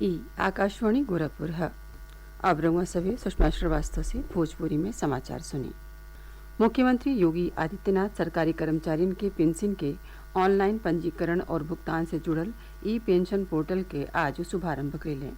ई आकाशवाणी गोरखपुर है। अब रउआ सभे सुषमा श्रीवास्तव से भोजपुरी में समाचार सुनी। मुख्यमंत्री योगी आदित्यनाथ सरकारी कर्मचारियों के पेंशन के ऑनलाइन पंजीकरण और भुगतान से जुड़ल ई पेंशन पोर्टल के आज शुभारंभ कैले।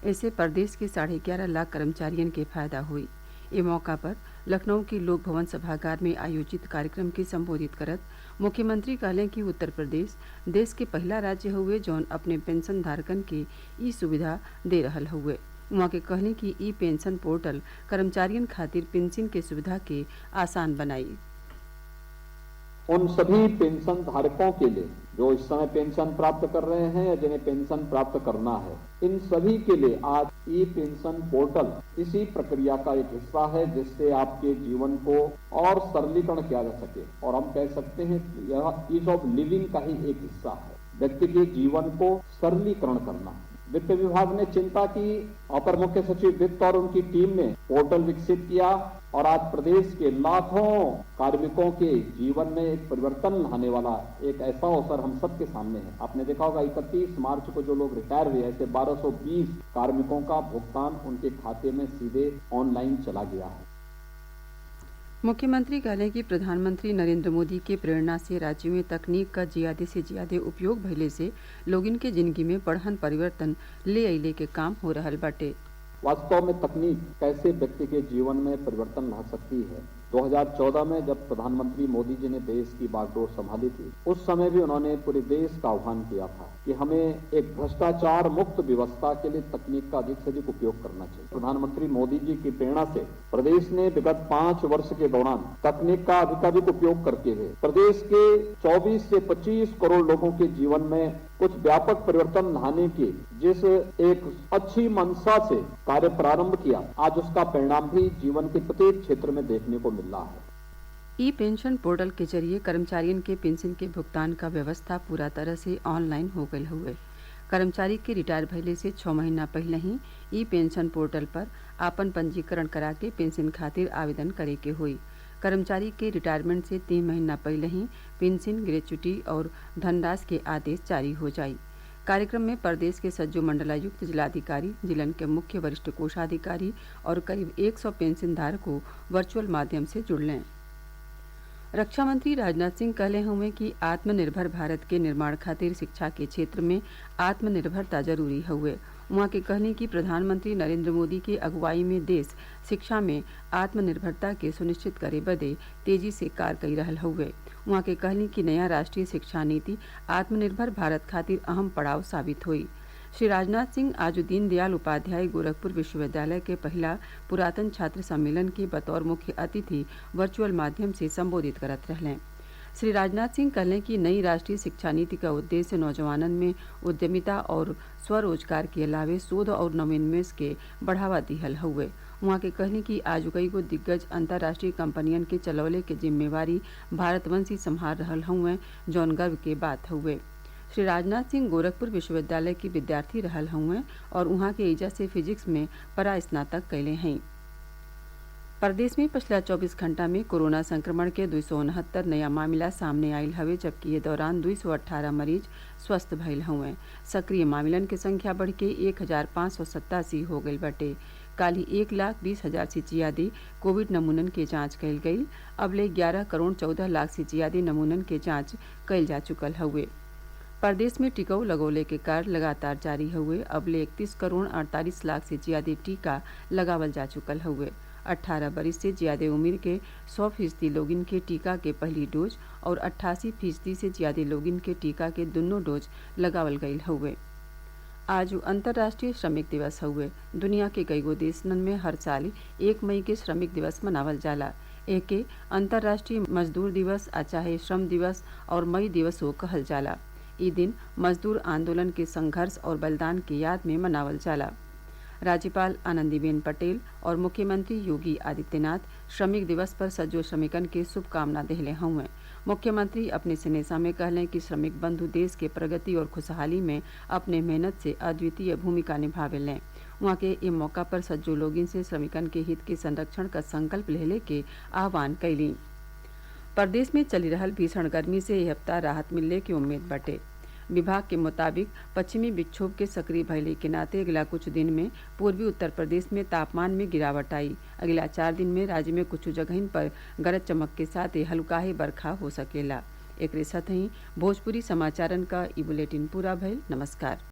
इससे प्रदेश के 11.5 लाख कर्मचारियों के फायदा हुई। ए मौका पर लखनऊ के लोक भवन सभागार में आयोजित कार्यक्रम के संबोधित करत मुख्यमंत्री कहले कि उत्तर प्रदेश देश के पहला राज्य हुए जौन अपने पेंशन धारकन के ई सुविधा दे रहल हुए। उहाँ के कहले कि ई पेंशन पोर्टल कर्मचारियों खातिर पेंशन के सुविधा के आसान बनाई। उन सभी पेंशन धारकों के लिए जो इस समय पेंशन प्राप्त कर रहे हैं या जिन्हें पेंशन प्राप्त करना है, इन सभी के लिए आज ई पेंशन पोर्टल इसी प्रक्रिया का एक हिस्सा है जिससे आपके जीवन को और सरलीकरण किया जा सके। और हम कह सकते हैं कि यह ईज ऑफ लिविंग का ही एक हिस्सा है, व्यक्ति के जीवन को सरलीकरण करना। वित्त विभाग ने चिंता की, अपर मुख्य सचिव वित्त और उनकी टीम ने पोर्टल विकसित किया और आज प्रदेश के लाखों कार्मिकों के जीवन में एक परिवर्तन लाने वाला एक ऐसा अवसर हम सबके सामने है। आपने देखा होगा 31 मार्च को जो लोग रिटायर हुए ऐसे 1220 कार्मिकों का भुगतान उनके खाते में सीधे ऑनलाइन चला गया है। मुख्यमंत्री कहले कि प्रधानमंत्री नरेंद्र मोदी के प्रेरणा से राज्य में तकनीक का ज्यादा से ज्यादा उपयोग भइले से लोगन के जिंदगी में बढ़हन परिवर्तन ले अइले के काम हो रहल बाटे। वास्तव में तकनीक कैसे व्यक्ति के जीवन में परिवर्तन ला सकती है। 2014 में जब प्रधानमंत्री मोदी जी ने देश की बागडोर संभाली थी, उस समय भी उन्होंने पूरे देश का आह्वान किया था कि हमें एक भ्रष्टाचार मुक्त व्यवस्था के लिए तकनीक का अधिक से अधिक उपयोग करना चाहिए। प्रधानमंत्री मोदी जी की प्रेरणा से प्रदेश ने विगत 5 वर्ष के दौरान तकनीक का अधिकाधिक उपयोग करते हुए प्रदेश के 24 से 25 करोड़ लोगों के जीवन में कुछ व्यापक परिवर्तन लाने की जिस एक अच्छी मंशा से कार्य प्रारंभ किया, आज उसका परिणाम भी जीवन के प्रत्येक क्षेत्र में देखने को मिल रहा है। ई पेंशन पोर्टल के जरिए कर्मचारियों के पेंशन के भुगतान का व्यवस्था पूरा तरह से ऑनलाइन हो गई हुए। कर्मचारी के रिटायर भइले से 6 महीना पहले ही ई पेंशन पोर्टल पर आपन पंजीकरण करा के पेंशन खातिर आवेदन करे के हुई। कर्मचारी के रिटायरमेंट से 3 महीना पहले ही पेंशन, ग्रेच्युटी और धनराशि के आदेश जारी हो जाई। कार्यक्रम में प्रदेश के सज्जो मंडलायुक्त, जिलाधिकारी, जिलन के मुख्य वरिष्ठ कोषाधिकारी और करीब 100 पेंशन धारकों वर्चुअल माध्यम से जुड़लें। रक्षा मंत्री राजनाथ सिंह कहले हुए कि आत्मनिर्भर भारत के निर्माण खातिर शिक्षा के क्षेत्र में आत्मनिर्भरता जरूरी हुए। वहाँ के कहने की प्रधानमंत्री नरेंद्र मोदी के अगुवाई में देश शिक्षा में आत्मनिर्भरता के सुनिश्चित करे बदे तेजी से कार्य कर रहल हुए। वहाँ के कहने की नया राष्ट्रीय शिक्षा नीति आत्मनिर्भर भारत खातिर अहम पड़ाव साबित हुई। श्री राजनाथ सिंह आज दीनदयाल उपाध्याय गोरखपुर विश्वविद्यालय के पहला पुरातन छात्र सम्मेलन के बतौर मुख्य अतिथि वर्चुअल माध्यम से संबोधित करत रहले। श्री राजनाथ सिंह कहलें कि नई राष्ट्रीय शिक्षा नीति का उद्देश्य नौजवानन में उद्यमिता और स्वरोजगार के अलावे शोध और नवोन्मेष के बढ़ावा दिहल हुए। वहाँ के कहने की आज कई गो दिग्गज अंतर्राष्ट्रीय कंपनियन के चलौले के जिम्मेवारी भारतवंशी संभाल रहल हुए, जौन गर्व के बात हुए। श्री राजनाथ सिंह गोरखपुर विश्वविद्यालय के विद्यार्थी रहल हुए और वहाँ के एजा से फिजिक्स में परा स्नातक कैले हैं। प्रदेश में पिछला 24 घंटा में कोरोना संक्रमण के 269 नया मामला सामने आयल हवे, जबकि ये दौरान 218 मरीज स्वस्थ भइल हुए। सक्रिय मामलन की संख्या बढ़ के 1587 हो गई बटे। काली 1,20,000 से ज्यादा कोविड नमूनन के जांच कैल गई। अबले 11 करोड़ 14 लाख से ज्यादा नमूनन के जांच कैल जा चुकल हुए। प्रदेश में टीका लगौले के कार्य लगातार जारी हुए। अबले 31 करोड़ 48 लाख से ज्यादा टीका लगावल जा चुकल हुए। 18 बरिस से ज्यादा उम्र के 100% लोगिन के टीका के पहली डोज और 88% से ज्यादा लोगिन के टीका के दोनों डोज लगावल गयल हुए। आज अंतर्राष्ट्रीय श्रमिक दिवस हुए। दुनिया के कईगो देशनन में हर साल 1 मई के श्रमिक दिवस मनावल जाला। एके अंतर्राष्ट्रीय मजदूर दिवस आ चाहे श्रम दिवस और मई दिवसो कहल जाला। ई दिन मजदूर आंदोलन के संघर्ष और बलिदान की याद में मनावल जाला। राज्यपाल आनंदीबेन पटेल और मुख्यमंत्री योगी आदित्यनाथ श्रमिक दिवस पर सज्जो श्रमिकन के शुभकामना देहले हुए। मुख्यमंत्री अपने स्नेसा में कहलें कि श्रमिक बंधु देश के प्रगति और खुशहाली में अपने मेहनत से अद्वितीय भूमिका निभावेलें। वहाँ के इस मौका पर सज्जो लोगिन से श्रमिकन के हित के संरक्षण का संकल्प लेले के आह्वान कैली। प्रदेश में चली रहल भीषण गर्मी से यह हफ्ता राहत मिलने की उम्मीद बटे। विभाग के मुताबिक पश्चिमी विक्षोभ के सक्रिय भइले के नाते अगला कुछ दिन में पूर्वी उत्तर प्रदेश में तापमान में गिरावट आई। अगला 4 दिन में राज्य में कुछ जगहिन पर गरज चमक के साथ ही हल्काही बरखा हो सकेला। एकरे साथ ही भोजपुरी समाचारन का ई बुलेटिन पूरा भइल। नमस्कार।